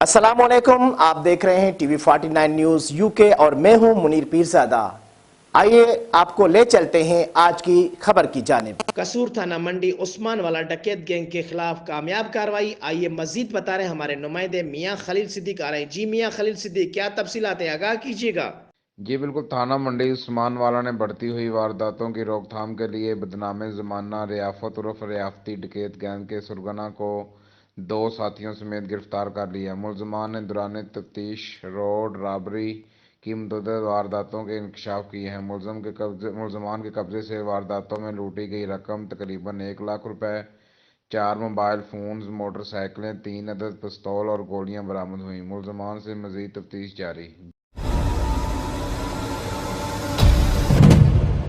अस्सलाम वालेकुम। आप देख रहे हैं टीवी 49 न्यूज यूके और मैं हूं मुनीर पीरजादा। आइए आपको ले चलते हैं आज की खबर की जानिब। कसूर थाना मंडी उस्मान वाला डकैत गैंग के खिलाफ कामयाब कार्रवाई। आइए मजीद बता रहे हमारे नुमाइंदे मियां खलील सिद्दीक आ रहे हैं। जी मियां खलील सिद्दीक, क्या तफसीलात हैं, आगाह कीजिएगा। जी बिल्कुल। थाना मंडी उस्मान वाला ने बढ़ती हुई वारदातों की रोकथाम के लिए बदनाम ज़माना रियाफत उर्फ रियाफती डकैत गैंग के सरगना को 2 साथियों समेत गिरफ्तार कर लिया। मुलजमान ने दौरान तफ्तीश रोड रॉबरी की मुतअद्दिद वारदातों के इंकशाफ किए हैं। मुलजमान के कब्जे से वारदातों में लूटी गई रकम तकरीबन 1 लाख रुपए, 4 मोबाइल फ़ोन्स, मोटरसाइकिलें, 3 अदद पिस्तौल और गोलियां बरामद हुई। मुलजमान से मजीद तफ्तीश जारी।